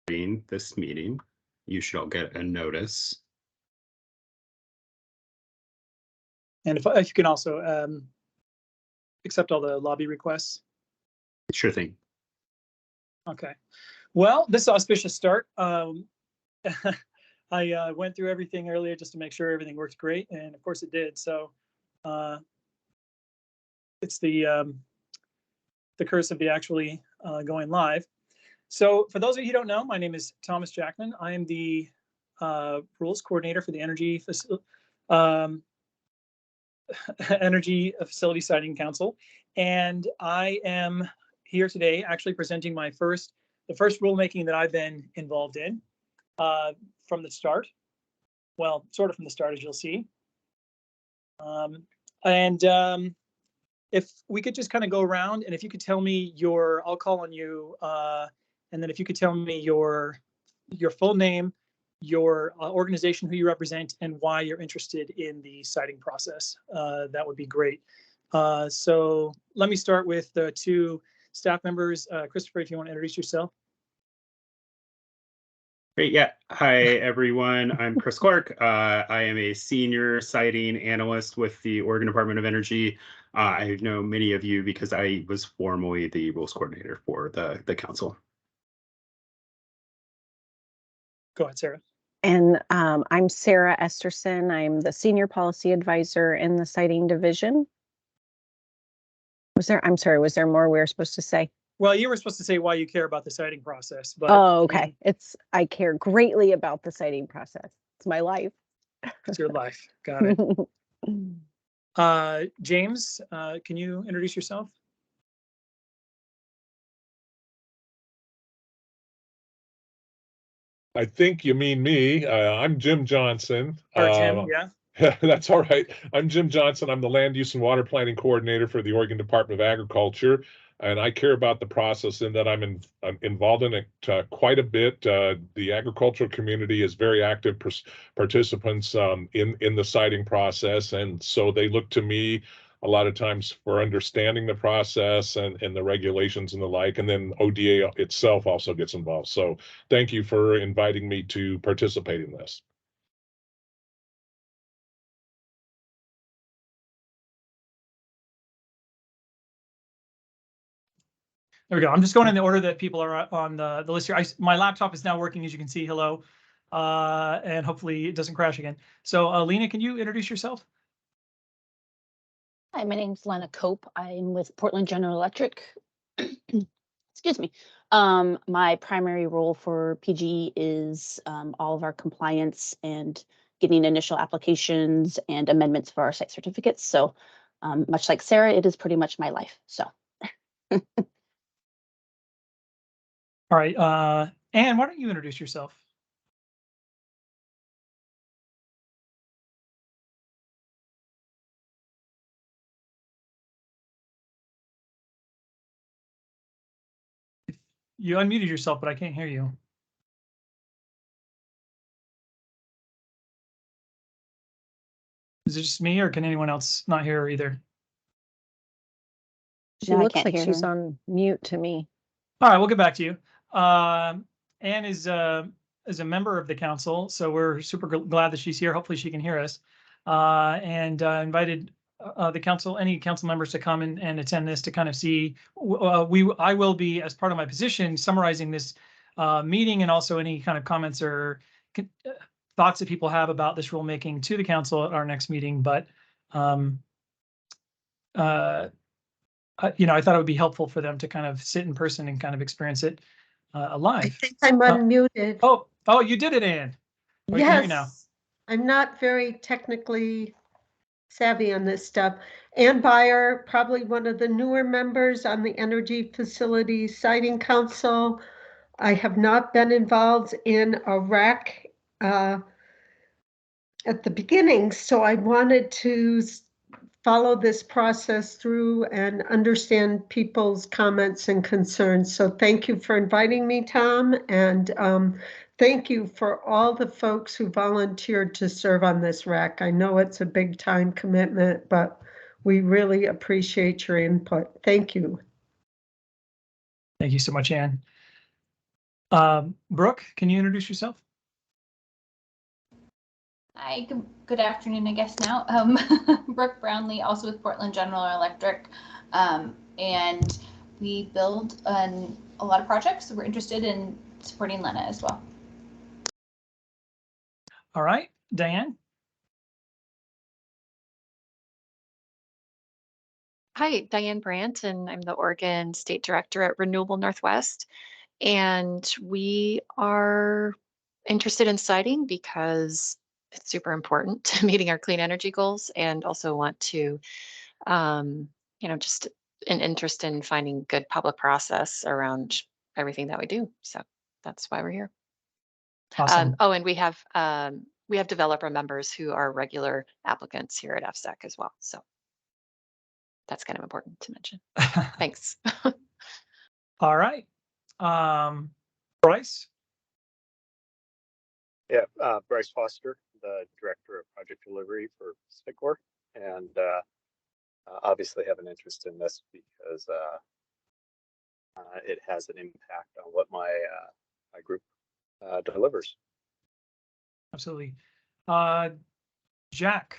this meeting. You should all get a notice. And if you can also accept all the lobby requests. Sure thing. Okay. Well, this auspicious start. I went through everything earlier just to make sure everything worked great, and of course it did. So it's the curse of the actually going live. So for those of you who don't know, my name is Thomas Jackman. I am the rules coordinator for the Energy Facility Siting Council, and I am here today actually presenting the first rulemaking that I've been involved in from the start. Well, sort of from the start, as you'll see. If we could just kind of go around, and if you could tell me I'll call on you, and then if you could tell me your full name, your organization, who you represent, and why you're interested in the siting process, that would be great. So let me start with the two staff members. Christopher, if you want to introduce yourself. Great. Yeah. Hi, everyone. I'm Chris Clark. I am a senior siting analyst with the Oregon Department of Energy. I know many of you because I was formerly the rules coordinator for the council. Go ahead, Sarah. And I'm Sarah Esterson. I'm the senior policy advisor in the siting division. Was there more we were supposed to say? Well, you were supposed to say why you care about the siting process, but okay. I care greatly about the siting process. It's my life. It's your life. Got it. James, can you introduce yourself? I think you mean me. I'm Jim Johnson. Or Jim, yeah. That's all right. I'm Jim Johnson. I'm the Land Use and Water Planning Coordinator for the Oregon Department of Agriculture. And I care about the process in that I'm involved in it quite a bit. The agricultural community is very active participants in the siting process. And so they look to me a lot of times for understanding the process and the regulations and the like. And then ODA itself also gets involved. So thank you for inviting me to participate in this. There we go. I'm just going in the order that people are on the list here. My laptop is now working, as you can see. Hello. And hopefully it doesn't crash again. So Lena, can you introduce yourself? Hi, my name's Lena Cope. I'm with Portland General Electric. Excuse me. My primary role for PG is all of our compliance and getting initial applications and amendments for our site certificates. So much like Sarah, it is pretty much my life. So. All right, Anne, why don't you introduce yourself? You unmuted yourself, but I can't hear you. Is it just me, or can anyone else not hear her either? She looks like she's on mute to me. All right, we'll get back to you. Anne is a member of the council, so we're super glad that she's here. Hopefully she can hear us. And invited any council members to come and attend this to kind of see. I will be, as part of my position, summarizing this meeting and also any kind of comments or thoughts that people have about this rulemaking to the council at our next meeting. But I thought it would be helpful for them to kind of sit in person and kind of experience it live. I think I'm unmuted. Oh, you did it, Anne. We can hear you now. I'm not very technically savvy on this stuff. Ann Byer, probably one of the newer members on the Energy Facility Siting Council. I have not been involved in a RAC at the beginning, so I wanted to follow this process through and understand people's comments and concerns. So thank you for inviting me, Tom, and thank you for all the folks who volunteered to serve on this RAC. I know it's a big time commitment, but we really appreciate your input. Thank you. Thank you so much, Anne. Brooke, can you introduce yourself? Hi, good afternoon, I guess now. Brooke Brownlee, also with Portland General Electric, and we build a lot of projects. So we're interested in supporting Lena as well. All right, Diane. Hi, Diane Brandt, and I'm the Oregon State Director at Renewable Northwest. And we are interested in siting because it's super important to meeting our clean energy goals, and also want to, just an interest in finding good public process around everything that we do. So that's why we're here. Awesome. And we have developer members who are regular applicants here at FSEC as well. So that's kind of important to mention. Thanks. All right. Bryce. Yeah, Bryce Foster, the Director of Project Delivery for Sycor, and obviously have an interest in this because it has an impact on what my group delivers. Absolutely. Jack.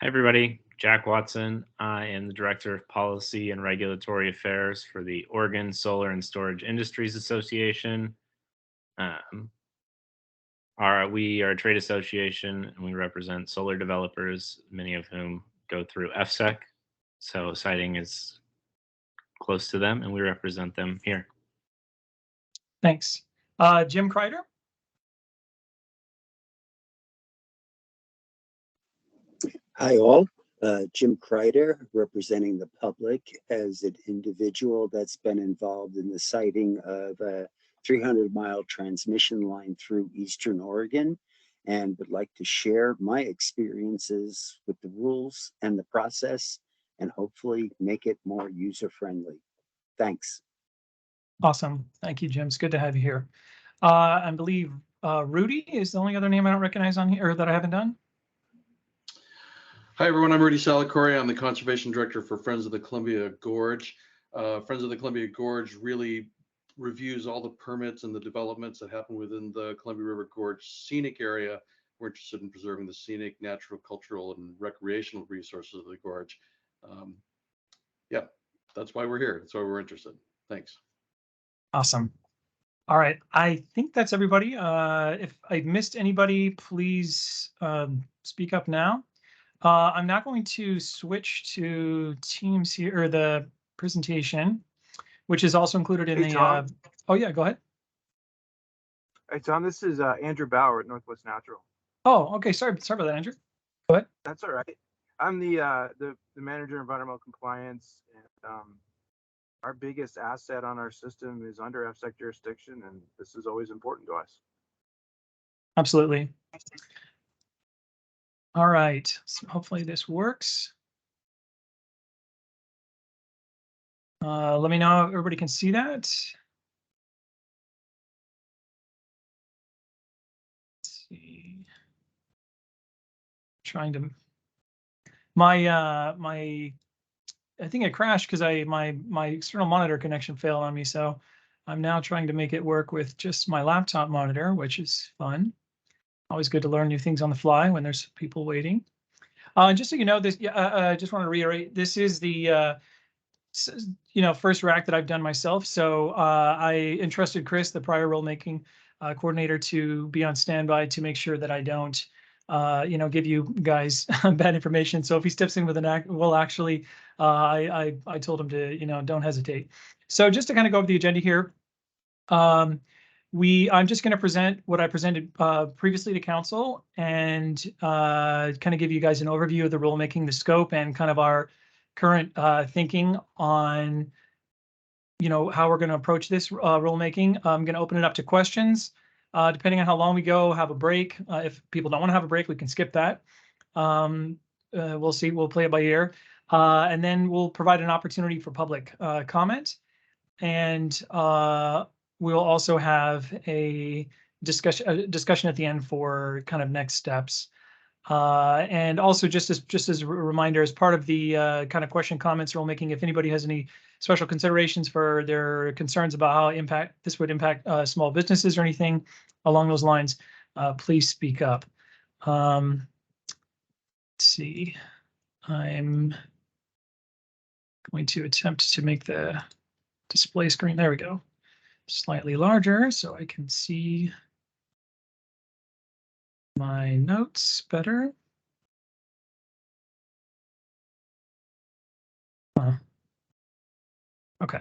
Hi, everybody. Jack Watson. I am the Director of Policy and Regulatory Affairs for the Oregon Solar and Storage Industries Association. We are a trade association, and we represent solar developers, many of whom go through FSEC. So siting is close to them, and we represent them here. Thanks. Jim Kreider. Hi, all. Jim Kreider, representing the public as an individual that's been involved in the siting of a 300-mile transmission line through Eastern Oregon, and would like to share my experiences with the rules and the process, and hopefully make it more user-friendly. Thanks. Awesome. Thank you, Jim. It's good to have you here. I believe Rudy is the only other name I don't recognize on here, or that I haven't done. Hi, everyone. I'm Rudy Salacore. I'm the Conservation Director for Friends of the Columbia Gorge. Friends of the Columbia Gorge really reviews all the permits and the developments that happen within the Columbia River Gorge scenic area. We're interested in preserving the scenic, natural, cultural, and recreational resources of the gorge. Yeah, that's why we're here. That's why we're interested. Thanks. Awesome. All right. I think that's everybody. If I missed anybody, please speak up now. I'm now going to switch to Teams here, or the presentation, which is also included in the. Oh yeah, go ahead. Hey Tom, this is Andrew Bauer at Northwest Natural. Oh, okay. Sorry about that, Andrew. Go ahead. That's all right. I'm the manager of environmental compliance, and our biggest asset on our system is under FSEC jurisdiction, and this is always important to us. Absolutely. All right, so hopefully this works. Let me know if everybody can see that. Let's see. Trying to, I think it crashed because my external monitor connection failed on me, so I'm now trying to make it work with just my laptop monitor, which is fun. Always good to learn new things on the fly when there's people waiting. Just so you know, this. I just want to reiterate, this is the first RAC that I've done myself. So I entrusted Chris, the prior rulemaking coordinator, to be on standby to make sure that I don't, give you guys bad information. So if he steps in with an act, well, actually, I told him to, don't hesitate. So just to kind of go over the agenda here. I'm just going to present what I presented previously to council, and kind of give you guys an overview of the rulemaking, the scope, and kind of our current thinking on, how we're going to approach this rulemaking. I'm going to open it up to questions. Depending on how long we go, have a break. If people don't want to have a break, we can skip that. We'll see. We'll play it by ear. And then we'll provide an opportunity for public comment. And we'll also have a discussion at the end for kind of next steps. And also just as a reminder, as part of the kind of question comments rulemaking, if anybody has any special considerations for their concerns about how this would impact small businesses or anything along those lines, please speak up. Let's see, I'm going to attempt to make the display screen, there we go, slightly larger so I can see my notes better. Okay.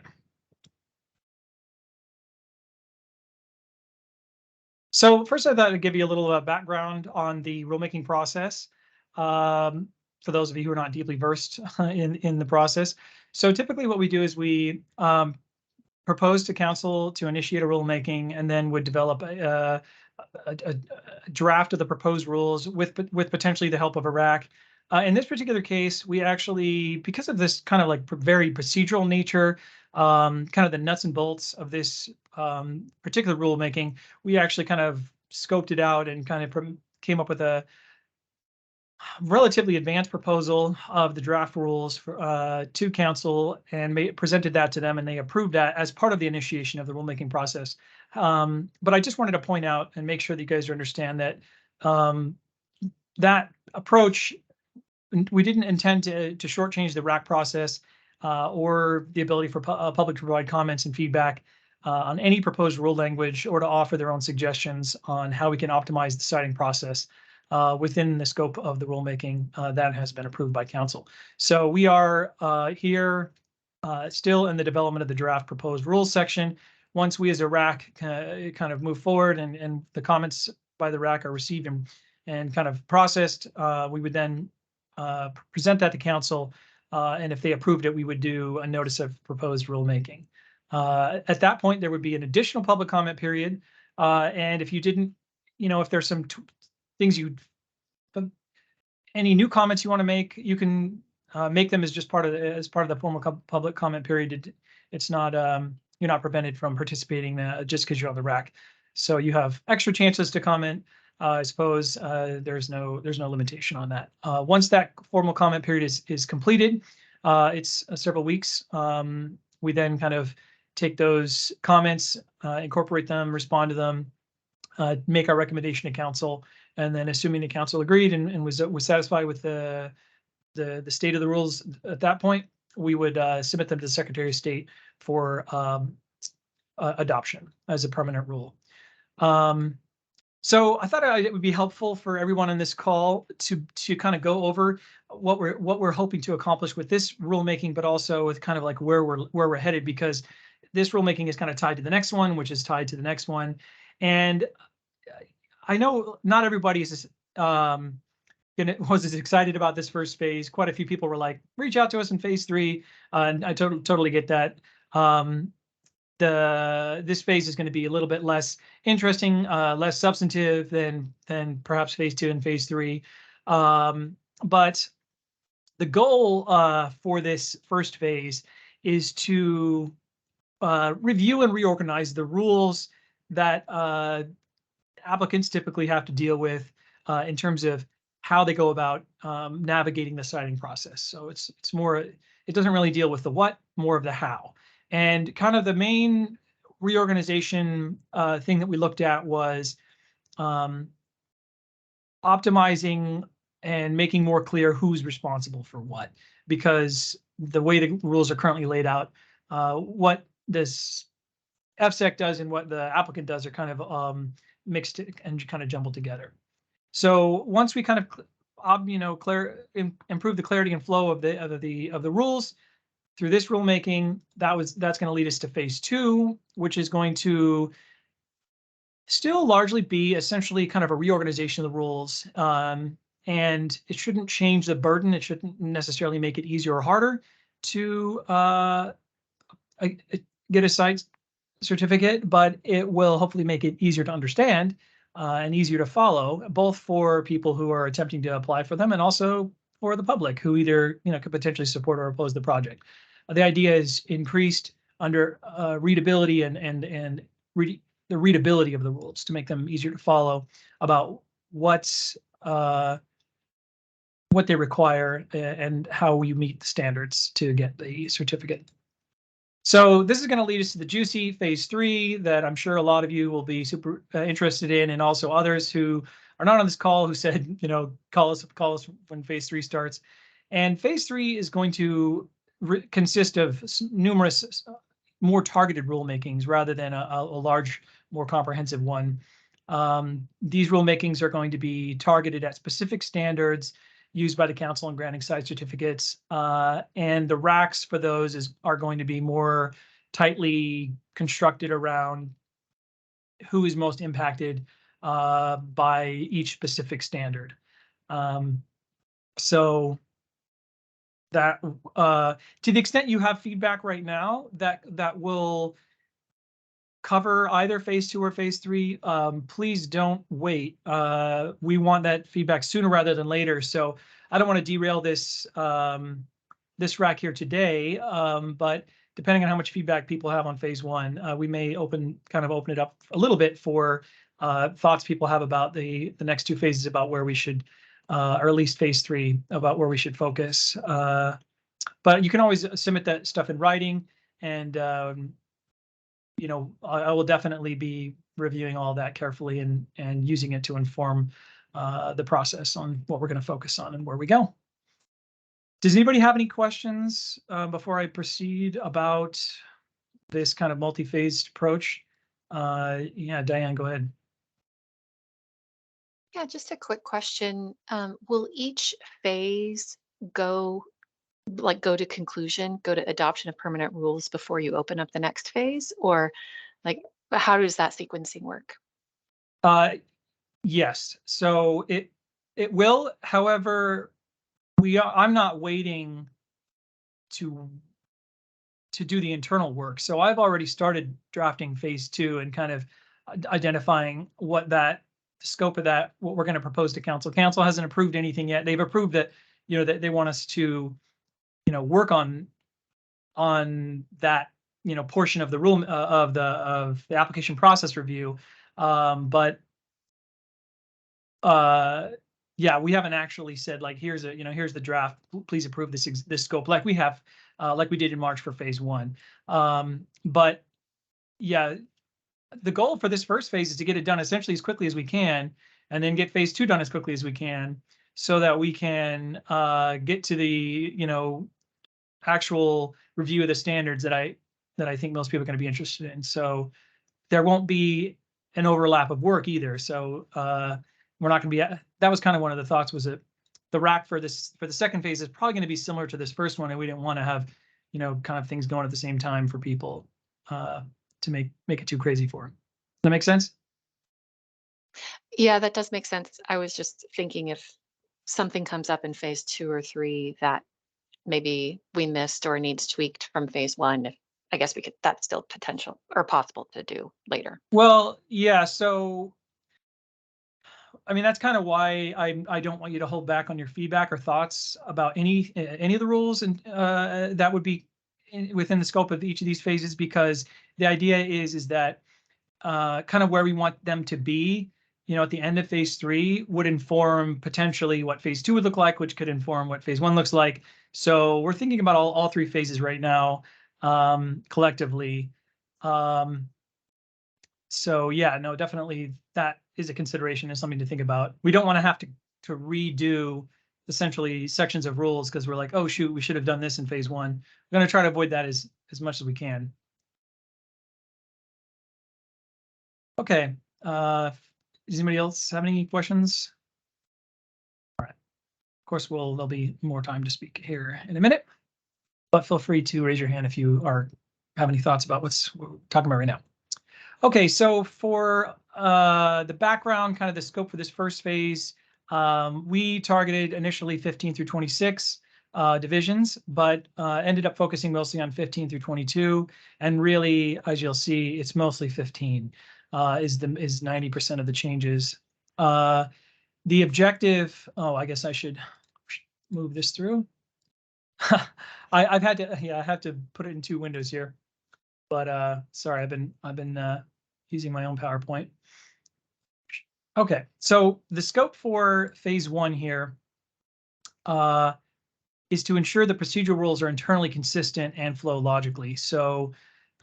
So first, I thought I'd give you a little background on the rulemaking process. For those of you who are not deeply versed in the process. So typically what we do is we propose to council to initiate a rulemaking and then would develop a draft of the proposed rules with potentially the help of a RAC. In this particular case, we actually, because of this kind of like very procedural nature, kind of the nuts and bolts of this particular rulemaking, we actually kind of scoped it out and kind of came up with a relatively advanced proposal of the draft rules for, to council and presented that to them, and they approved that as part of the initiation of the rulemaking process. But I just wanted to point out and make sure that you guys understand that that approach, we didn't intend to shortchange the RAC process or the ability for public to provide comments and feedback on any proposed rule language or to offer their own suggestions on how we can optimize the citing process within the scope of the rulemaking that has been approved by council. So we are here still in the development of the draft proposed rules section. Once we as a RAC kind of move forward and the comments by the RAC are received and kind of processed, we would then present that to council. And if they approved it, we would do a notice of proposed rulemaking. At that point, there would be an additional public comment period. And if you didn't, if there's some things any new comments you want to make, you can make them as just part of the formal public comment period. It's not, you're not prevented from participating just because you're on the RAC. So you have extra chances to comment. I suppose there's no limitation on that. Once that formal comment period is completed, it's several weeks. We then kind of take those comments, incorporate them, respond to them, make our recommendation to council, and then assuming the council agreed and was satisfied with the state of the rules at that point, we would submit them to the Secretary of State for adoption as a permanent rule. So I thought it would be helpful for everyone on this call to kind of go over what we're hoping to accomplish with this rulemaking, but also with kind of like where we're headed, because this rulemaking is kind of tied to the next one, which is tied to the next one. And I know not everybody is was as excited about this first phase. Quite a few people were like, reach out to us in phase 3. And I totally get that. This phase is going to be a little bit less interesting, less substantive than perhaps phase 2 and phase 3. But the goal for this first phase is to review and reorganize the rules that applicants typically have to deal with in terms of how they go about navigating the citing process. So it's more, it doesn't really deal with the what, more of the how. And kind of the main reorganization thing that we looked at was optimizing and making more clear who's responsible for what, because the way the rules are currently laid out, what this FSEC does and what the applicant does are kind of mixed and kind of jumbled together. So once we kind of improve the clarity and flow of the rules through this rulemaking, that's going to lead us to phase 2, which is going to still largely be essentially kind of a reorganization of the rules. And it shouldn't change the burden. It shouldn't necessarily make it easier or harder to get a site certificate, but it will hopefully make it easier to understand and easier to follow, both for people who are attempting to apply for them and also for the public who either could potentially support or oppose the project. The idea is increased under readability and the readability of the rules to make them easier to follow about what's what they require and how you meet the standards to get the certificate. So this is going to lead us to the juicy phase 3 that I'm sure a lot of you will be super interested in, and also others who are not on this call who said, call us when phase 3 starts. And phase 3 is going to consist of numerous more targeted rulemakings rather than a large, more comprehensive one. These rulemakings are going to be targeted at specific standards used by the council in granting site certificates, and the RACs for those are going to be more tightly constructed around who is most impacted by each specific standard. So that to the extent you have feedback right now that will cover either phase 2 or phase 3, please don't wait. We want that feedback sooner rather than later. So I don't want to derail this this RAC here today, but depending on how much feedback people have on phase 1, we may open it up a little bit for thoughts people have about the next 2 phases, about where we should, or at least phase 3, about where we should focus. But you can always submit that stuff in writing, and I will definitely be reviewing all that carefully and using it to inform the process on what we're going to focus on and where we go. Does anybody have any questions before I proceed about this kind of multi-phased approach? Yeah, Diane, go ahead. Yeah, just a quick question. Will each phase go to conclusion, go to adoption of permanent rules before you open up the next phase, or how does that sequencing work? Yes, so it will. However, I'm not waiting to do the internal work. So I've already started drafting phase 2 and kind of identifying what the scope of that, what we're going to propose to council. Council hasn't approved anything yet. They've approved that, that they want us to, work on that, portion of the rule of the application process review. But yeah, we haven't actually said here's the draft, please approve this scope, like we have, like we did in March for phase 1. But yeah, the goal for this first phase is to get it done essentially as quickly as we can, and then get phase 2 done as quickly as we can, so that we can get to the actual review of the standards that I think most people are going to be interested in. So there won't be an overlap of work either. So we're not going to be. That was kind of one of the thoughts, was that the RAC for the second phase is probably going to be similar to this first one, and we didn't want to have kind of things going at the same time for people to make it too crazy for them. Does that make sense? Yeah, that does make sense. I was just thinking if something comes up in phase 2 or 3 that maybe we missed or needs tweaked from phase 1, I guess that's still potential or possible to do later. Well, yeah. So, I mean, that's kind of why I don't want you to hold back on your feedback or thoughts about any of the rules, and that would be within the scope of each of these phases, because the idea is that kind of where we want them to be, at the end of phase 3 would inform potentially what phase 2 would look like, which could inform what phase 1 looks like. So we're thinking about all 3 phases right now, collectively. So yeah, no, definitely that is a consideration and something to think about. We don't want to have to redo essentially sections of rules because we're like, oh shoot, we should have done this in phase 1. We're going to try to avoid that as much as we can. Okay. Does anybody else have any questions? All right. Of course, there'll be more time to speak here in a minute, but feel free to raise your hand if you have any thoughts about what we're talking about right now. Okay, so for the background, kind of the scope for this first phase, we targeted initially 15 through 26 divisions, but ended up focusing mostly on 15 through 22. And really, as you'll see, it's mostly 15 is 90% of the changes. The objective, I guess I should move this through. I have to put it in 2 windows here, but sorry, I've been using my own PowerPoint. Okay, so the scope for phase 1 here is to ensure the procedural rules are internally consistent and flow logically. So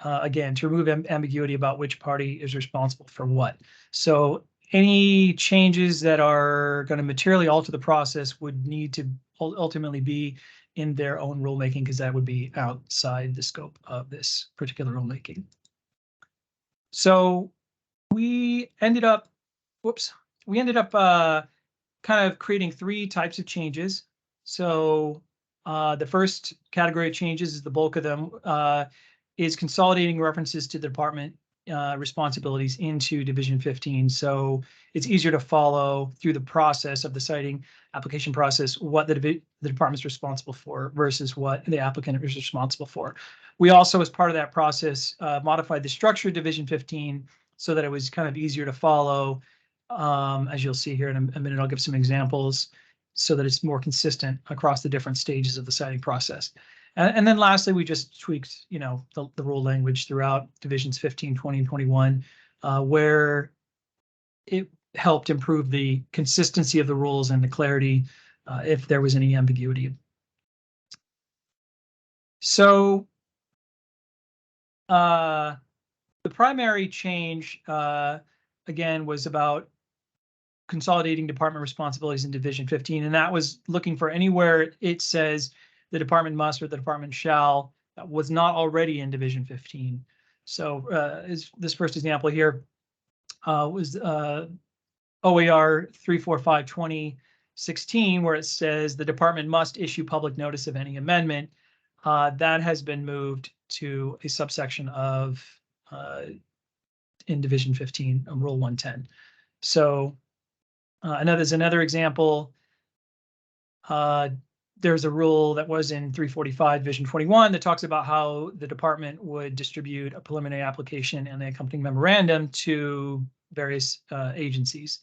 again, to remove ambiguity about which party is responsible for what. So any changes that are going to materially alter the process would need to ultimately be in their own rulemaking, because that would be outside the scope of this particular rulemaking. So we ended up, kind of creating 3 types of changes. So the first category of changes, is the bulk of them, is consolidating references to the department responsibilities into Division 15. So it's easier to follow through the process of the siting application process what the department's responsible for versus what the applicant is responsible for. We also, as part of that process, modified the structure of Division 15 so that it was kind of easier to follow. As you'll see here in a minute, I'll give some examples so that it's more consistent across the different stages of the siting process. And then lastly, we just tweaked, the rule language throughout Divisions 15, 20, and 21, where it helped improve the consistency of the rules and the clarity if there was any ambiguity. So the primary change, again, was about consolidating department responsibilities in Division 15, and that was looking for anywhere it says the department must or the department shall that was not already in Division 15. So this first example here was OER 345-2016, where it says the department must issue public notice of any amendment. That has been moved to a subsection of in Division 15, Rule 110. So there's another example. There's a rule that was in 345 Division 21 that talks about how the department would distribute a preliminary application and the accompanying memorandum to various agencies.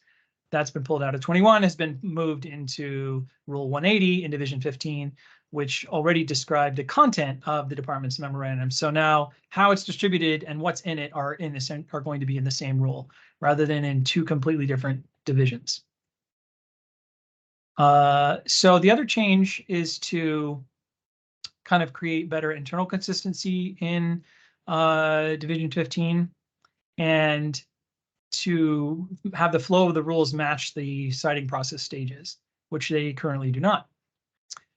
That's been pulled out of 21, has been moved into Rule 180 in Division 15, which already described the content of the department's memorandum. So now how it's distributed and what's in it are going to be in the same rule rather than in 2 completely different divisions. So the other change is to kind of create better internal consistency in Division 15 and to have the flow of the rules match the siting process stages, which they currently do not.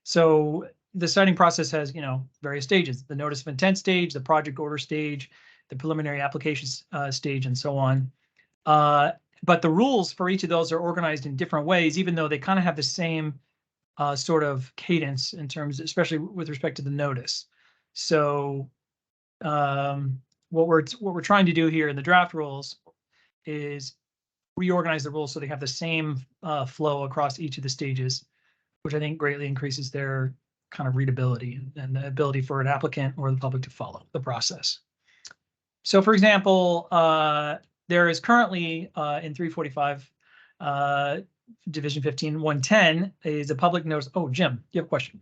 So the siting process has, various stages: the notice of intent stage, the project order stage, the preliminary applications stage, and so on. But the rules for each of those are organized in different ways, even though they kind of have the same sort of cadence in terms, especially with respect to the notice. So what we're trying to do here in the draft rules is reorganize the rules so they have the same flow across each of the stages, which I think greatly increases their kind of readability and the ability for an applicant or the public to follow the process. So, for example, there is currently in 345 Division 15, 110 is a public notice. Oh, Jim, you have a question?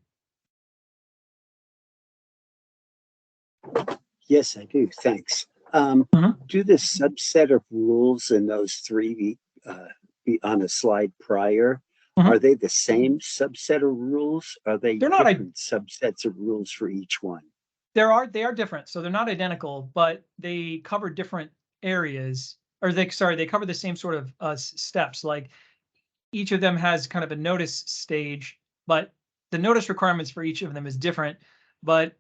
Yes, I do. Thanks. Do the subset of rules in those 3 be on a slide prior? Are they the same subset of rules? Are they different subsets of rules for each one? They are different. So they're not identical, but they cover different areas, or they cover the same sort of steps. Like each of them has kind of a notice stage, but the notice requirements for each of them is different. But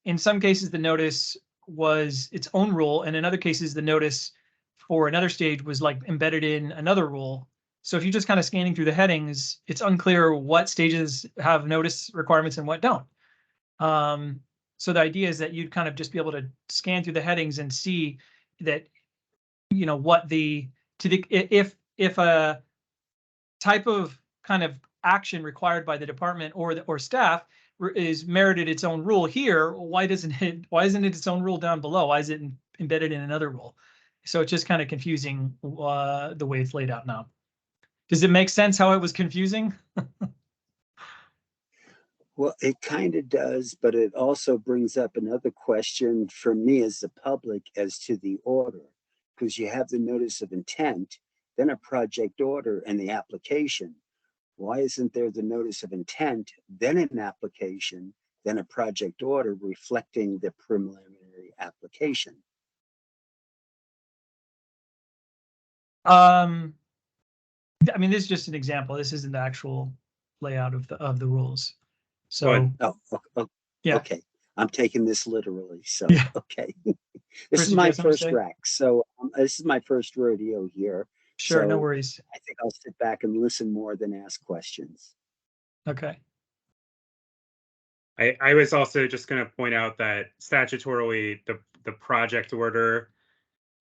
in some cases, the notice was its own rule, and in other cases, the notice for another stage was like embedded in another rule. So if you're just kind of scanning through the headings, it's unclear what stages have notice requirements and what don't. So the idea is that you'd kind of just be able to scan through the headings and see that, what if a type of kind of action required by the department or staff is merited its own rule here, why isn't it its own rule down below? Why is it embedded in another rule? So it's just kind of confusing the way it's laid out now. Does it make sense how it was confusing? Well, it kind of does, but it also brings up another question for me as the public as to the order, because you have the notice of intent, then a project order and the application. Why isn't there the notice of intent, then an application, then a project order reflecting the preliminary application? I mean, this is just an example. This isn't the actual layout of the rules. But So, yeah. Okay. I'm taking this literally. So, yeah. Okay. Chris, This is my something to first say? RAC. So this is my first rodeo here. Sure, no So worries. I think I'll sit back and listen more than ask questions. Okay. I was also just going to point out that statutorily, the project order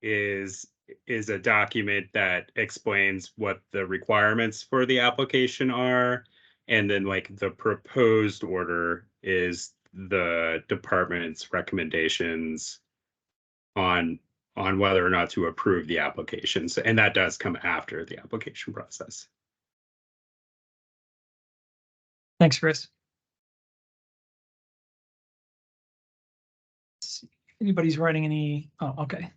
is a document that explains what the requirements for the application are, and then like the proposed order is the department's recommendations on whether or not to approve the applications, and that does come after the application process. Thanks, Chris. Let's see. Anybody's writing any? Oh, okay.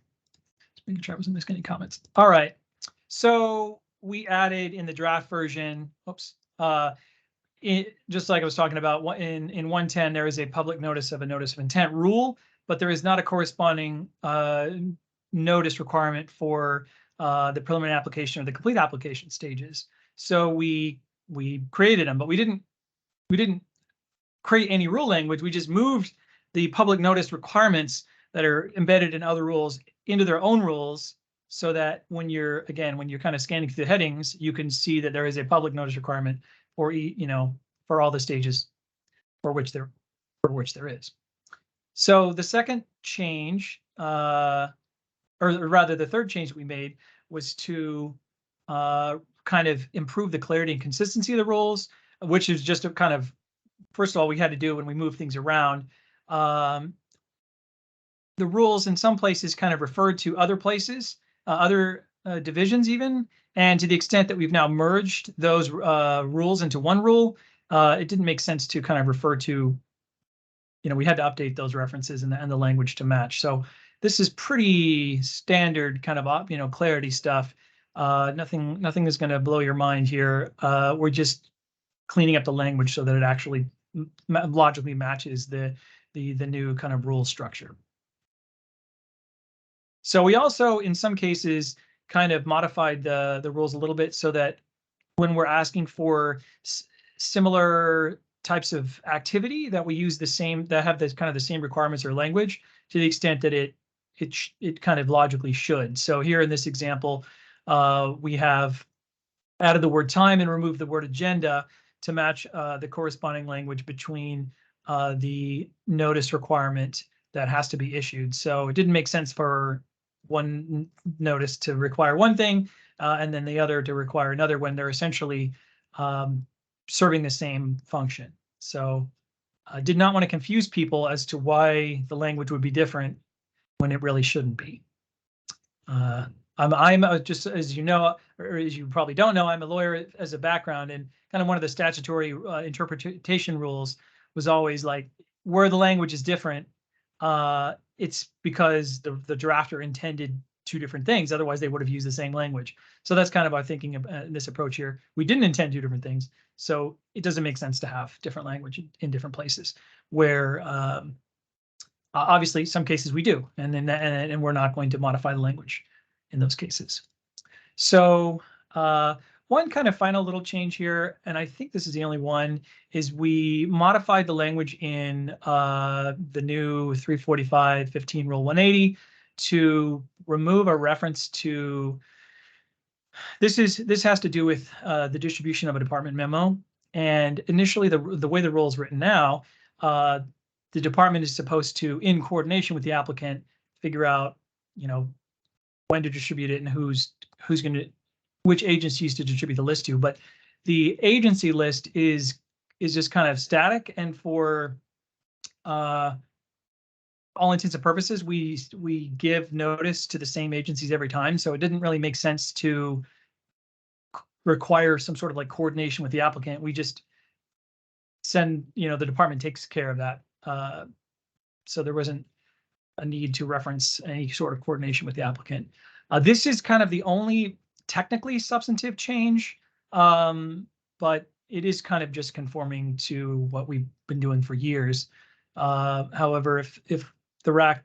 Just making sure I wasn't missing any comments. All right. So we added in the draft version, oops, just like I was talking about, in 110, there is a public notice of intent rule, but there is not a corresponding notice requirement for the preliminary application or the complete application stages. So we created them, but we didn't create any rule language. We just moved the public notice requirements that are embedded in other rules into their own rules, so that when you're kind of scanning through the headings, you can see that there is a public notice requirement for for all the stages for which there is. So the second change, or rather the third change that we made, was to kind of improve the clarity and consistency of the rules, which is just a kind of, first of all, we had to do when we move things around. The rules in some places kind of referred to other places, other divisions even, and to the extent that we've now merged those rules into one rule, it didn't make sense to kind of refer to, we had to update those references and the language to match. So this is pretty standard kind of, clarity stuff. Nothing is going to blow your mind here. We're just cleaning up the language so that it actually logically matches the new kind of rule structure. So we also, in some cases, kind of modified the rules a little bit so that when we're asking for similar types of activity, that we use that have this kind of the same requirements or language, to the extent that it kind of logically should. So here in this example, we have added the word time and removed the word agenda to match the corresponding language between the notice requirement that has to be issued. So it didn't make sense for one notice to require one thing and then the other to require another, when they're essentially serving the same function. So I did not want to confuse people as to why the language would be different when it really shouldn't be. I'm just, as you know, or as you probably don't know, I'm a lawyer as a background, and kind of one of the statutory interpretation rules was always like, where the language is different, it's because the drafter intended two different things. Otherwise, they would have used the same language. So that's kind of our thinking of this approach here. We didn't intend two different things, so it doesn't make sense to have different language in different places. Where obviously, some cases we do, and then and we're not going to modify the language in those cases. So one kind of final little change here, and I think this is the only one, is we modified the language in the new 345-15 Rule 180 to remove a reference to, this has to do with the distribution of a department memo. And initially, the way the rule is written now, the department is supposed to, in coordination with the applicant, figure out, when to distribute it and who's going to, which agencies to distribute the list to. But the agency list is just kind of static, and for all intents and purposes, we give notice to the same agencies every time. So it didn't really make sense to require some sort of like coordination with the applicant. We just send, the department takes care of that. So there wasn't a need to reference any sort of coordination with the applicant. This is kind of the only technically substantive change. but it is kind of just conforming to what we've been doing for years. However, if the RAC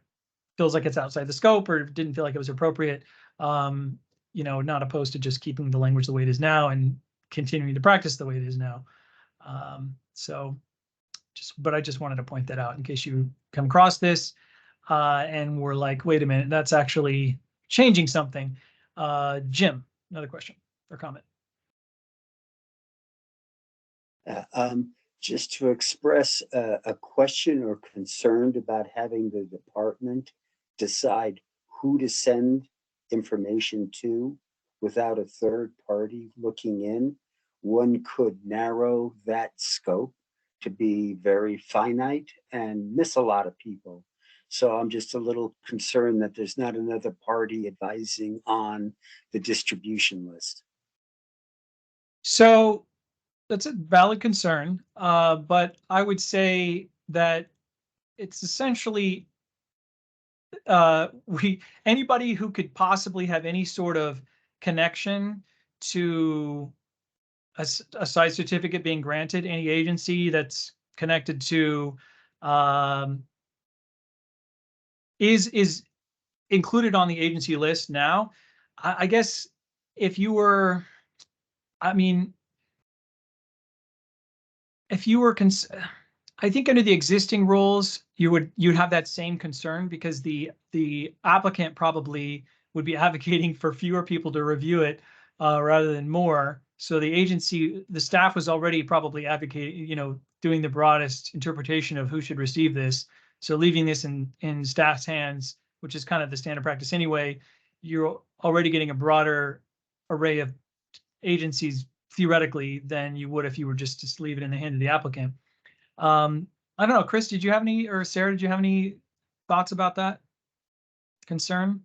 feels like it's outside the scope or didn't feel like it was appropriate, not opposed to just keeping the language the way it is now and continuing to practice the way it is now. But I just wanted to point that out in case you come across this and we're like, wait a minute, that's actually changing something. Jim, another question or comment. Just to express a question or concern about having the department decide who to send information to without a third party looking in, one could narrow that scope to be very finite and miss a lot of people. So I'm just a little concerned that there's not another party advising on the distribution list. So that's a valid concern, but I would say that it's essentially anybody who could possibly have any sort of connection to a site certificate being granted, any agency that's connected to is included on the agency list now. I guess if you were, I mean, if you were, I think under the existing rules, you'd have that same concern because the applicant probably would be advocating for fewer people to review it rather than more. So the agency, the staff was already probably advocating, doing the broadest interpretation of who should receive this. So leaving this in staff's hands, which is kind of the standard practice anyway, you're already getting a broader array of agencies theoretically than you would if you were just to leave it in the hand of the applicant. I don't know, Chris, did you have any, or Sarah, did you have any thoughts about that concern?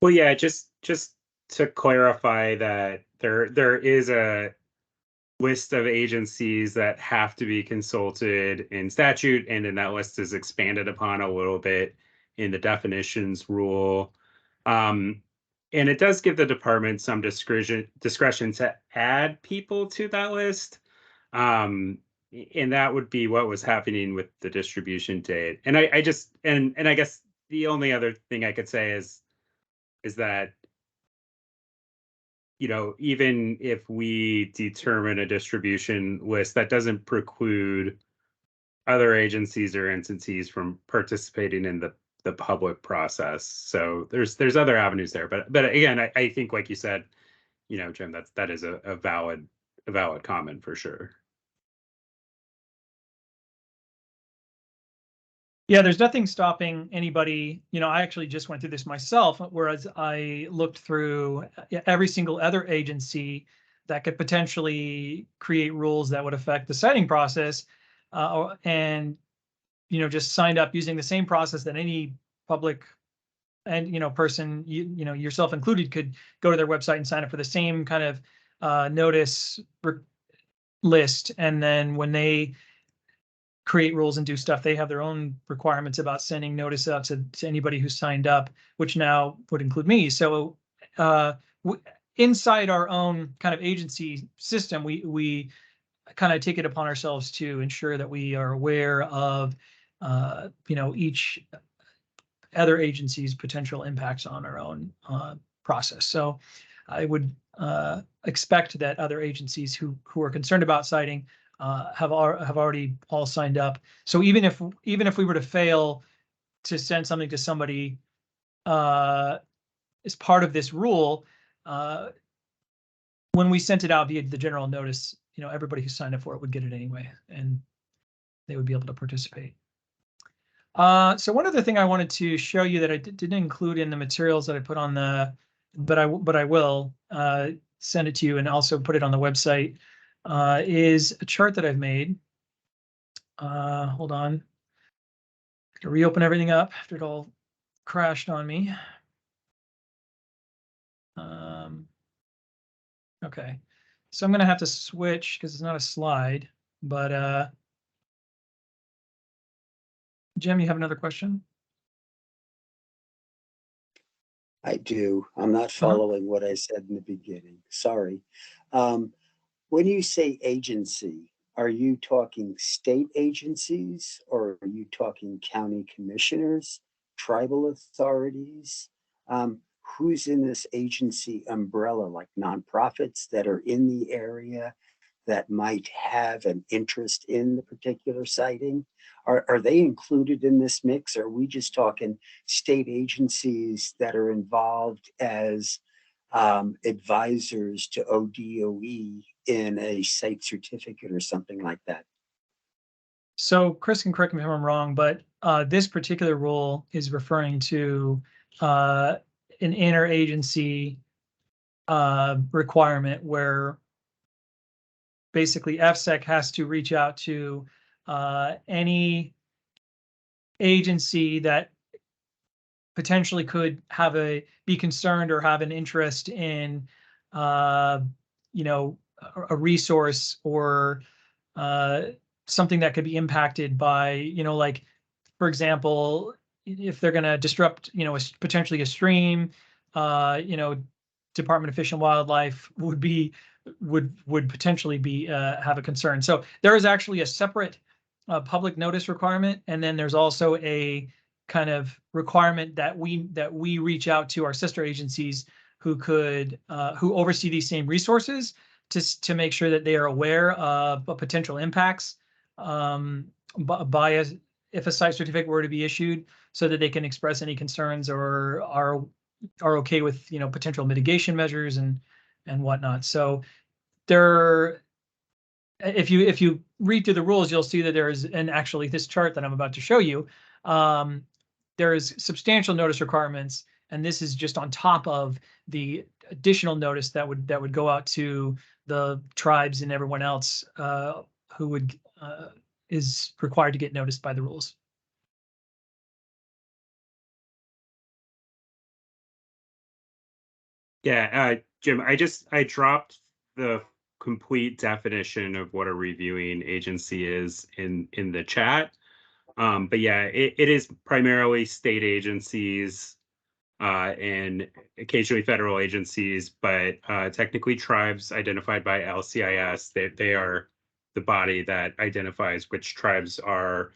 Well, yeah, just to clarify that there is a list of agencies that have to be consulted in statute, and then that list is expanded upon a little bit in the definitions rule. And it does give the department some discretion to add people to that list. And that would be what was happening with the distribution date. And I guess the only other thing I could say is that, even if we determine a distribution list, that doesn't preclude other agencies or entities from participating in the public process. So there's other avenues there. But again, I think, like you said, Jim, that is a valid comment for sure. Yeah, there's nothing stopping anybody. I actually just went through this myself, whereas I looked through every single other agency that could potentially create rules that would affect the citing process, and just signed up using the same process that any public and person, yourself included, could go to their website and sign up for the same kind of notice list, and then when they create rules and do stuff, they have their own requirements about sending notice out to anybody who's signed up, which now would include me. So inside our own kind of agency system, we kind of take it upon ourselves to ensure that we are aware of each other agency's potential impacts on our own process. So I would expect that other agencies who are concerned about citing have already all signed up. So even if we were to fail to send something to somebody as part of this rule, when we sent it out via the general notice, everybody who signed up for it would get it anyway, and they would be able to participate. So one other thing I wanted to show you that I didn't include in the materials that I put on but I will send it to you and also put it on the website, is a chart that I've made. Hold on. To reopen everything up after it all crashed on me. Okay, so I'm going to have to switch because it's not a slide, but Jim, you have another question? I do. I'm not following what I said in the beginning. Sorry. When you say agency, are you talking state agencies or are you talking county commissioners, tribal authorities? Who's in this agency umbrella, like nonprofits that are in the area that might have an interest in the particular siting? Are they included in this mix? Or are we just talking state agencies that are involved as advisors to ODOE in a site certificate or something like that? So Chris can correct me if I'm wrong, but this particular rule is referring to an interagency requirement where basically FSEC has to reach out to any agency that potentially could be concerned or have an interest in you know, a resource or something that could be impacted by, you know, like, for example, if they're going to disrupt, you know, potentially a stream, you know, Department of Fish and Wildlife would potentially be have a concern. So there is actually a separate public notice requirement, and then there's also a kind of requirement that we reach out to our sister agencies who oversee these same resources to make sure that they are aware of potential impacts if a site certificate were to be issued, so that they can express any concerns or are okay with, you know, potential mitigation measures and whatnot. So if you read through the rules, you'll see that there is, and actually this chart that I'm about to show you, there is substantial notice requirements, and this is just on top of the additional notice that would go out to the tribes and everyone else who is required to get noticed by the rules. Yeah, Jim, I dropped the complete definition of what a reviewing agency is in the chat. But yeah, it is primarily state agencies and occasionally federal agencies, but technically tribes identified by LCIS, they are the body that identifies which tribes are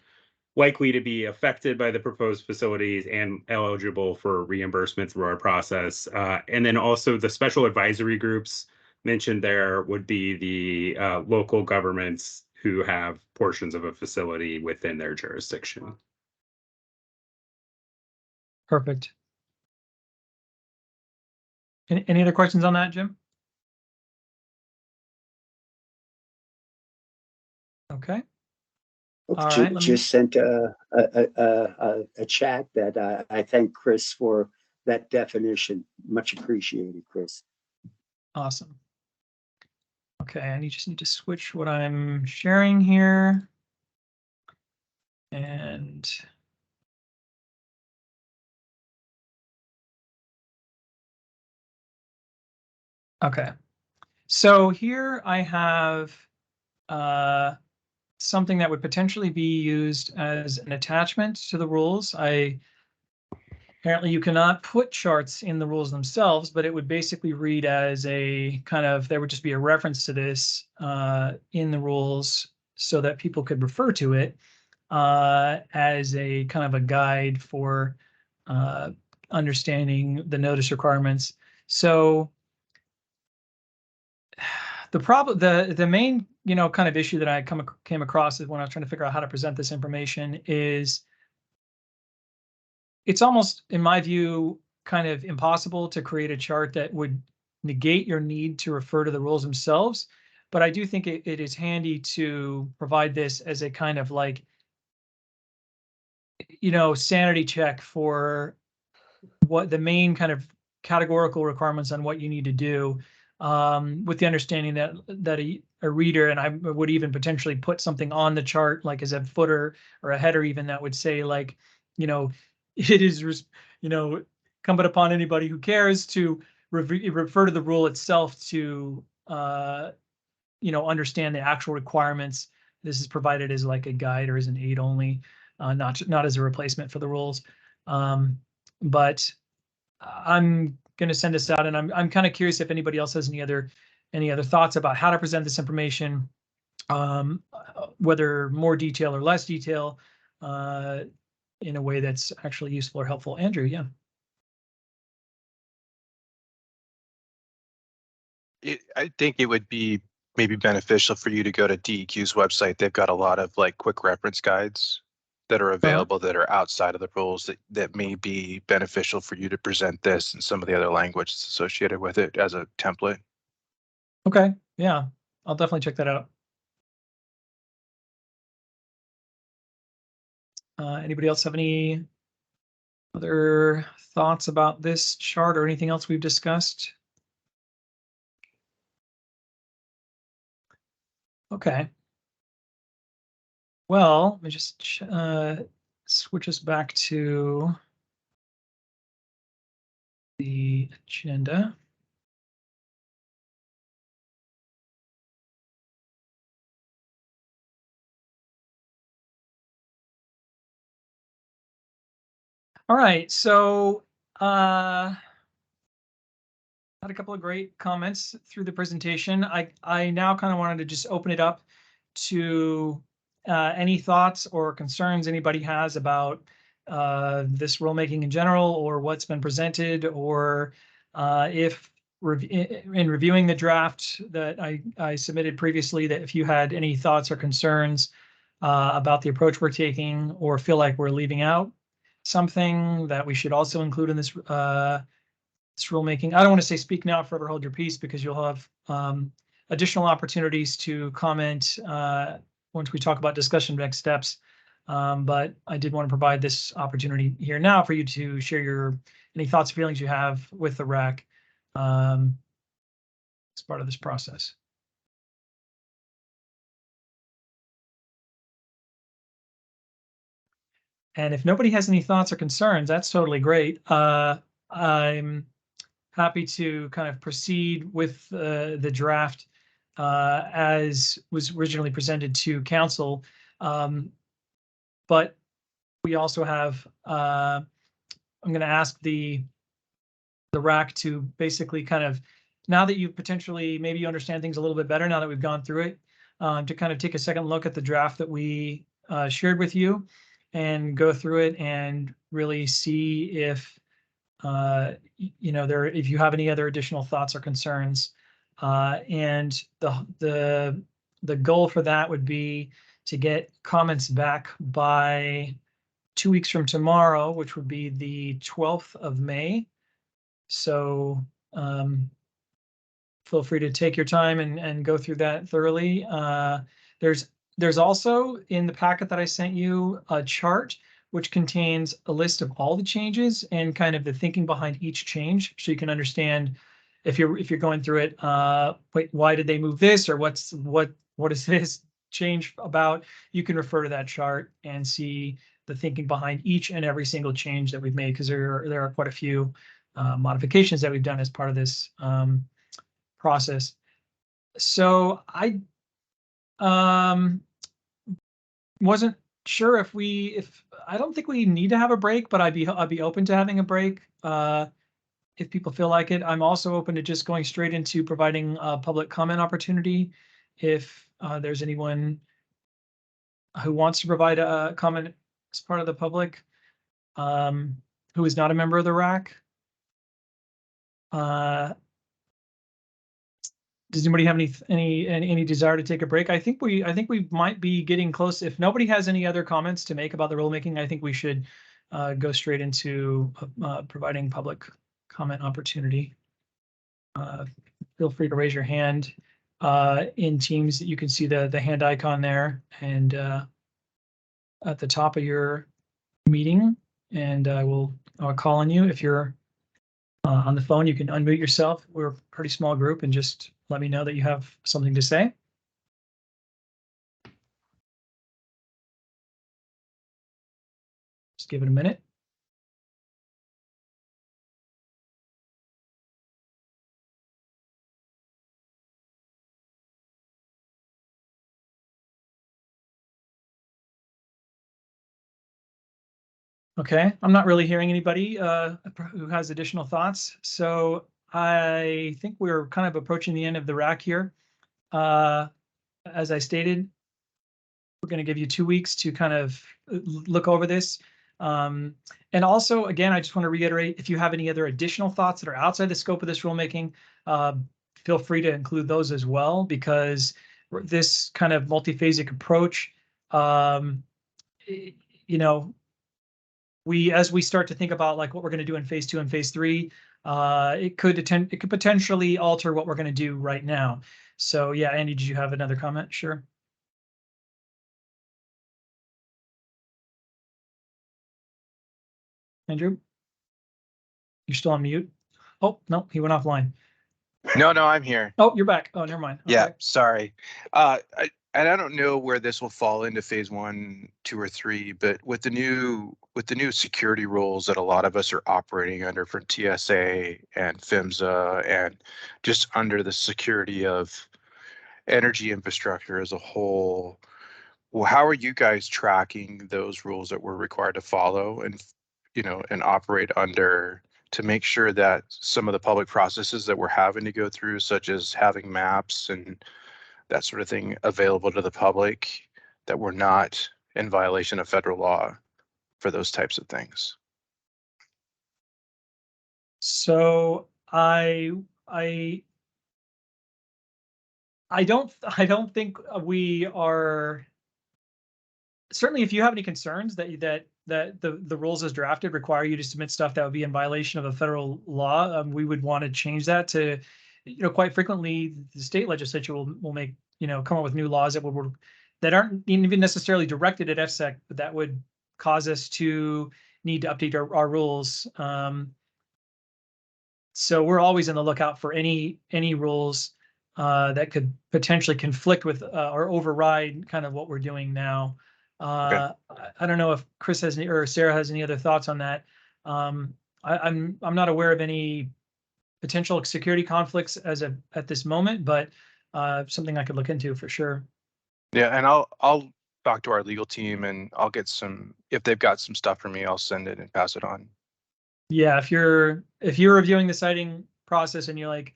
likely to be affected by the proposed facilities and eligible for reimbursement through our process. And then also the special advisory groups mentioned there would be the local governments who have portions of a facility within their jurisdiction. Perfect. Any other questions on that, Jim? Okay. All right, just sent a chat that I thank Chris for that definition. Much appreciated, Chris. Awesome. Okay, I just need to switch what I'm sharing here. And okay, so here I have something that would potentially be used as an attachment to the rules. Apparently you cannot put charts in the rules themselves, but it would basically read as a kind of, there would just be a reference to this in the rules so that people could refer to it as a kind of a guide for understanding the notice requirements. So the main, you know, kind of issue that I came across is when I was trying to figure out how to present this information is it's almost, in my view, kind of impossible to create a chart that would negate your need to refer to the rules themselves. But I do think it is handy to provide this as a kind of like, you know, sanity check for what the main kind of categorical requirements on what you need to do, with the understanding that a reader, and I would even potentially put something on the chart, like as a footer or a header even, that would say, like, you know, it is, you know, incumbent upon anybody who cares to refer to the rule itself to, you know, understand the actual requirements. This is provided as like a guide or as an aid only, not as a replacement for the rules. But I'm going to send this out, and I'm kind of curious if anybody else has any other thoughts about how to present this information, whether more detail or less detail, in a way that's actually useful or helpful. Andrew, yeah. I think it would be maybe beneficial for you to go to DEQ's website. They've got a lot of like quick reference guides that are available that are outside of the rules that may be beneficial for you to present this and some of the other language that's associated with it as a template. Okay, yeah, I'll definitely check that out. Anybody else have any other thoughts about this chart or anything else we've discussed? Okay. Well, let me just switch us back to the agenda. All right, so had a couple of great comments through the presentation. I now kind of wanted to just open it up to any thoughts or concerns anybody has about this rulemaking in general, or what's been presented, or if in reviewing the draft that I submitted previously, that if you had any thoughts or concerns about the approach we're taking, or feel like we're leaving out something that we should also include in this rulemaking. I don't want to say speak now, forever hold your peace, because you'll have additional opportunities to comment once we talk about discussion next steps. But I did want to provide this opportunity here now for you to share any thoughts or feelings you have with the RAC as part of this process. And if nobody has any thoughts or concerns, that's totally great. I'm happy to kind of proceed with the draft as was originally presented to council. But we also have, I'm going to ask the RAC to basically kind of, now that you potentially, maybe you understand things a little bit better now that we've gone through it, to kind of take a second look at the draft that we shared with you and go through it and really see if if you have any other additional thoughts or concerns. And the goal for that would be to get comments back by 2 weeks from tomorrow, which would be the 12th of May. So feel free to take your time and go through that thoroughly. There's also in the packet that I sent you a chart which contains a list of all the changes and kind of the thinking behind each change, so you can understand if you're going through it, wait, why did they move this, or what is this change about? You can refer to that chart and see the thinking behind each and every single change that we've made, because there are quite a few modifications that we've done as part of this process. So I wasn't sure if I don't think we need to have a break, but I'd be open to having a break if people feel like it. I'm also open to just going straight into providing a public comment opportunity if there's anyone who wants to provide a comment as part of the public who is not a member of the RAC. Does anybody have any desire to take a break? I think we might be getting close. If nobody has any other comments to make about the rulemaking, I think we should go straight into providing public comment opportunity. Feel free to raise your hand in Teams. You can see the hand icon there, and at the top of your meeting, and I'll call on you. If you're on the phone, you can unmute yourself. We're a pretty small group, and just let me know that you have something to say. Just give it a minute. Okay, I'm not really hearing anybody who has additional thoughts. So I think we're kind of approaching the end of the RAC here. As I stated, we're going to give you 2 weeks to kind of look over this. And also, again, I just want to reiterate, if you have any other additional thoughts that are outside the scope of this rulemaking, feel free to include those as well, because this kind of multiphasic approach, you know, as we start to think about like what we're going to do in phase 2 and phase 3, it could potentially alter what we're going to do right now. So yeah, Andy, did you have another comment? Sure. Andrew, you're still on mute. Oh, no, he went offline. No, I'm here. Oh, you're back. Oh, never mind. Yeah, Okay. sorry. And I don't know where this will fall into phase 1, 2, or 3, but with the new security rules that a lot of us are operating under for TSA and PHMSA, and just under the security of energy infrastructure as a whole, well, how are you guys tracking those rules that we're required to follow and, and operate under, to make sure that some of the public processes that we're having to go through, such as having maps and that sort of thing available to the public, that we're not in violation of federal law for those types of things? So I don't think we are. Certainly, if you have any concerns that the rules as drafted require you to submit stuff that would be in violation of a federal law, we would want to change that to, quite frequently the state legislature will make, come up with new laws that aren't even necessarily directed at FSEC, but that would cause us to need to update our rules. So we're always on the lookout for any rules that could potentially conflict with or override kind of what we're doing now. I don't know if Chris has any or Sarah has any other thoughts on that. I'm not aware of any potential security conflicts at this moment, but something I could look into for sure. Yeah, and I'll talk to our legal team, and I'll get if they've got some stuff for me, I'll send it and pass it on. Yeah, if you're reviewing the citing process and you're like,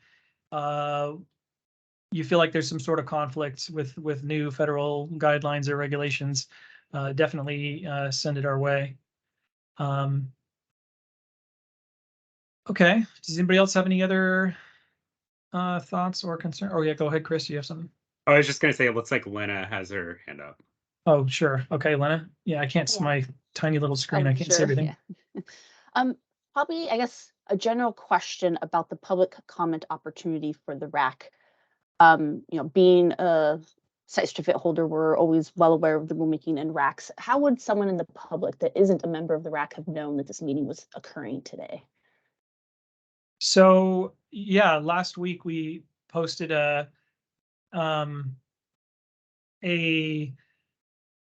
you feel like there's some sort of conflict with new federal guidelines or regulations, definitely send it our way. Okay. Does anybody else have any other thoughts or concern? Oh yeah, go ahead, Chris. You have something? I was just gonna say, it looks like Lena has her hand up. Oh sure. Okay, Lena. Yeah, I can't see my tiny little screen. I can't see everything. Yeah. Probably, I guess, a question about the public comment opportunity for the RAC. Being a site certificate holder, we're always well aware of the rulemaking and RACs. How would someone in the public that isn't a member of the RAC have known that this meeting was occurring today? So yeah, last week we posted a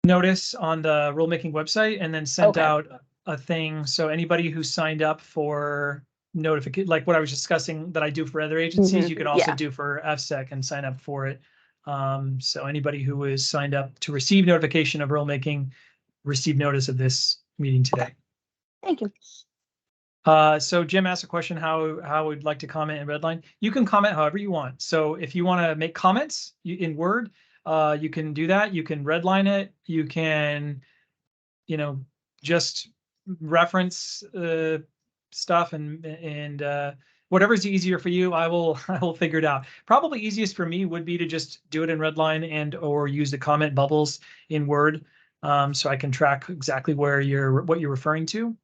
notice on the rulemaking website and then sent out a thing. So anybody who signed up for notification, like what I was discussing that I do for other agencies, you can also do for FSEC and sign up for it. So anybody who is signed up to receive notification of rulemaking received notice of this meeting today. Thank you. So Jim asked a question, how we'd like to comment in Redline. You can comment however you want. So if you want to make comments in Word, you can do that. You can redline it. You can, just reference stuff and whatever's easier for you. I will figure it out. Probably easiest for me would be to just do it in Redline and or use the comment bubbles in Word, so I can track exactly what you're referring to.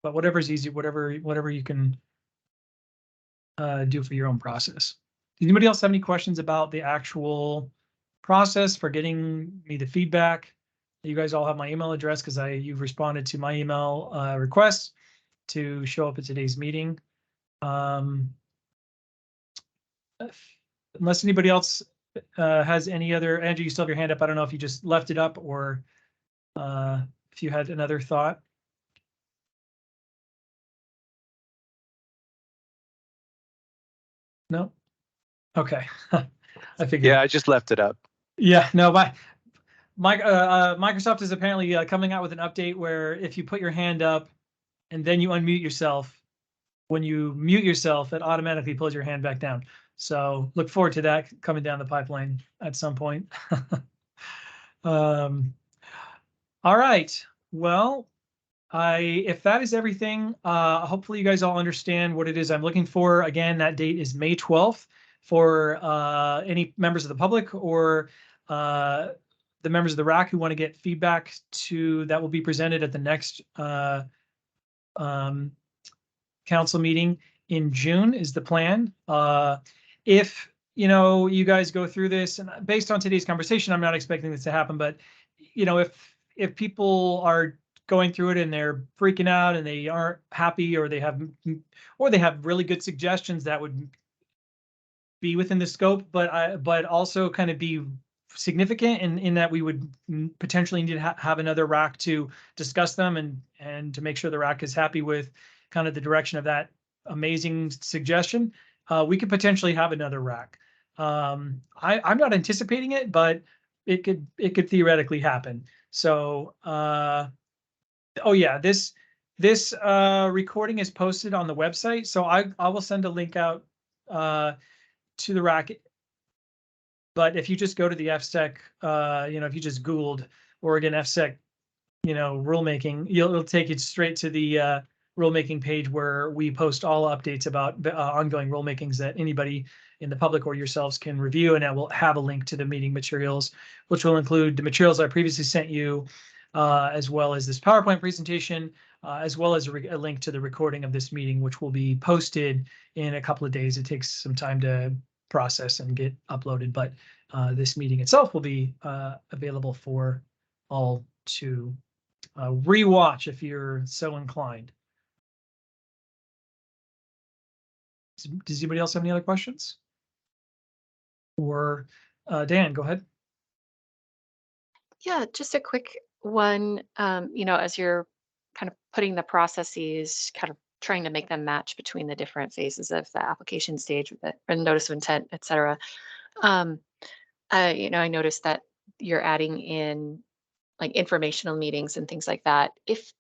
But whatever's easy, whatever you can do for your own process. Does anybody else have any questions about the actual process for getting me the feedback? You guys all have my email address because you've responded to my email requests to show up at today's meeting. Unless anybody else has any other, Andrew, you still have your hand up. I don't know if you just left it up or if you had another thought. No? Okay. I figured. Yeah, I just left it up. Yeah, no, Microsoft is apparently coming out with an update where if you put your hand up and then you unmute yourself, when you mute yourself, it automatically pulls your hand back down. So look forward to that coming down the pipeline at some point. All right. Well, if that is everything, hopefully you guys all understand what it is I'm looking for. Again, that date is May 12th for any members of the public or the members of the RAC who want to get feedback that will be presented at the next council meeting in June is the plan. If you guys go through this, and based on today's conversation, I'm not expecting this to happen, but if people are going through it and they're freaking out and they aren't happy, or they have really good suggestions that would be within the scope, but also kind of be significant in that we would potentially need to have another RAC to discuss them and to make sure the RAC is happy with kind of the direction of that amazing suggestion, we could potentially have another RAC. I'm not anticipating it, but it could theoretically happen. So, oh yeah, this recording is posted on the website, so I will send a link out to the RAC. But if you just go to the FSEC, if you just Googled Oregon FSEC, rulemaking, it'll take you straight to the rulemaking page where we post all updates about ongoing rulemakings that anybody in the public or yourselves can review. And I will have a link to the meeting materials, which will include the materials I previously sent you, as well as this PowerPoint presentation, as well as a link to the recording of this meeting, which will be posted in a couple of days. It takes some time to process and get uploaded, but this meeting itself will be available for all to rewatch if you're so inclined. Does anybody else have any other questions? Or Dan, go ahead. Yeah, just a quick one. As you're kind of putting the processes, kind of trying to make them match between the different phases of the application stage with the notice of intent, et cetera. I noticed that you're adding in like informational meetings and things like that. Is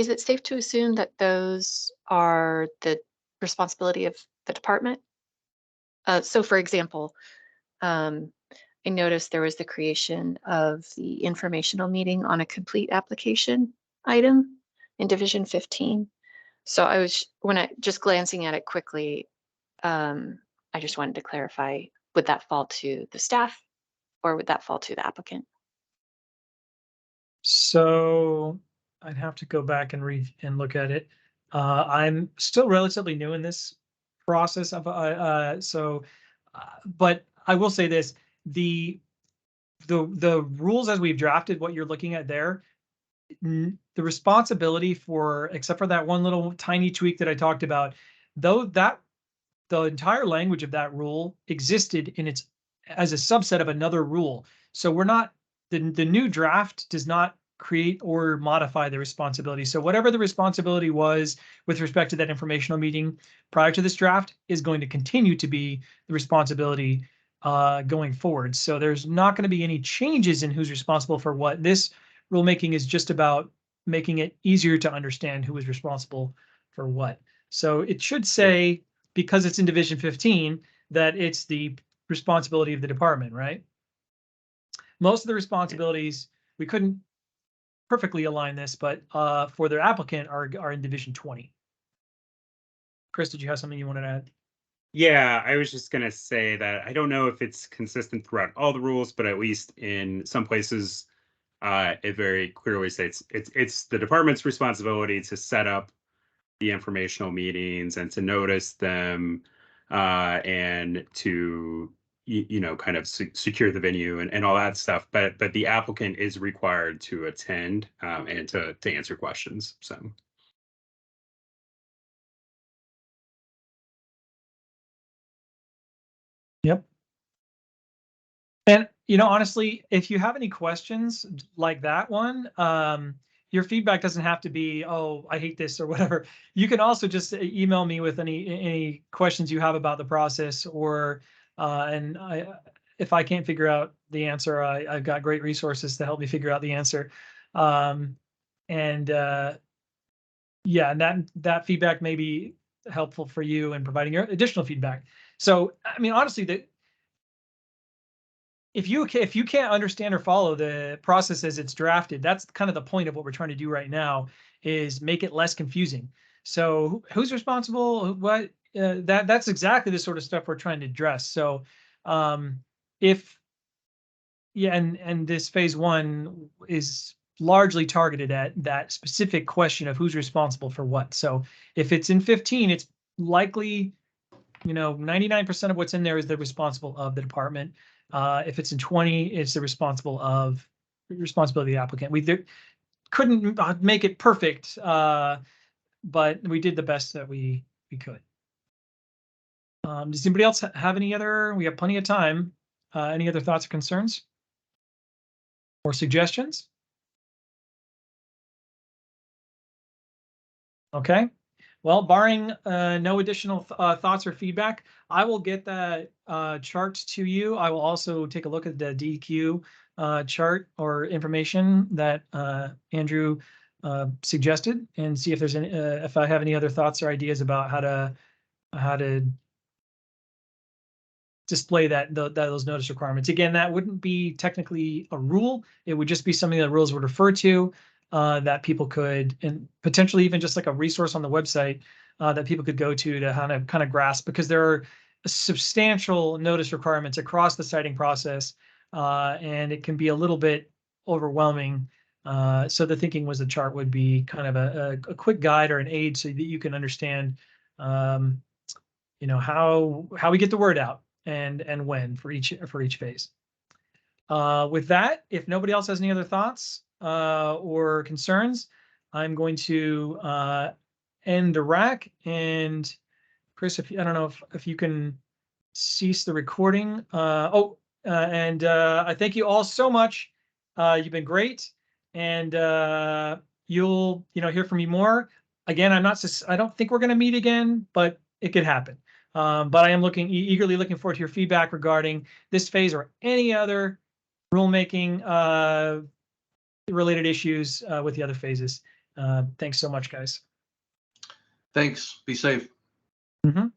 it safe to assume that those are the responsibility of the department? So for example, I noticed there was the creation of the informational meeting on a complete application item in Division 15. So when I just glancing at it quickly, I just wanted to clarify, would that fall to the staff or would that fall to the applicant? So I'd have to go back and read and look at it. I'm still relatively new in this process of but I will say this: the rules as we've drafted, what you're looking at there, the responsibility for, except for that one little tiny tweak that I talked about, though that the entire language of that rule existed as a subset of another rule. So we're not, the new draft does not create or modify the responsibility. So whatever the responsibility was with respect to that informational meeting prior to this draft is going to continue to be the responsibility going forward. So there's not going to be any changes in who's responsible for what. This rulemaking is just about making it easier to understand who is responsible for what. So it should say, because it's in Division 15, that it's the responsibility of the department, right? Most of the responsibilities, we couldn't perfectly align this, but for their applicant are in Division 20. Chris, did you have something you wanted to add? Yeah, I was just going to say that I don't know if it's consistent throughout all the rules, but at least in some places, it very clearly states it's the department's responsibility to set up the informational meetings and to notice them and to kind of secure the venue and all that stuff. But the applicant is required to attend and to answer questions. So. Yep. And, honestly, if you have any questions like that one, your feedback doesn't have to be, oh, I hate this or whatever. You can also just email me with any questions you have about the process, or and if I can't figure out the answer, I've got great resources to help me figure out the answer. Yeah, and that feedback may be helpful for you in providing your additional feedback. So, I mean, honestly, if you can't understand or follow the process as it's drafted, that's kind of the point of what we're trying to do right now, is make it less confusing. So who's responsible? What? That's exactly the sort of stuff we're trying to address. So if and this phase 1 is largely targeted at that specific question of who's responsible for what. So if it's in 15, it's likely, 99% of what's in there is the responsible of the department. If it's in 20, it's the responsibility of the applicant. We couldn't make it perfect, but we did the best that we could. Does anybody else have any other? We have plenty of time. Any other thoughts or concerns or suggestions? Okay. Well, barring no additional thoughts or feedback, I will get that chart to you. I will also take a look at the DEQ chart or information that Andrew suggested, and see if there's any, if I have any other thoughts or ideas about how to display those notice requirements. Again, that wouldn't be technically a rule. It would just be something that rules would refer to, that people could, and potentially even just like a resource on the website that people could go to kind of grasp, because there are substantial notice requirements across the siting process, and it can be a little bit overwhelming. So the thinking was the chart would be kind of a quick guide or an aid so that you can understand, how we get the word out and when for each phase. With that, if nobody else has any other thoughts or concerns, I'm going to end the RAC. And Chris, I don't know if you can cease the recording. And I thank you all so much. You've been great, and you'll hear from me more. Again, I don't think we're going to meet again, but it could happen. But I am eagerly looking forward to your feedback regarding this phase or any other rulemaking related issues with the other phases. Thanks so much, guys. Thanks. Be safe. Mm-hmm.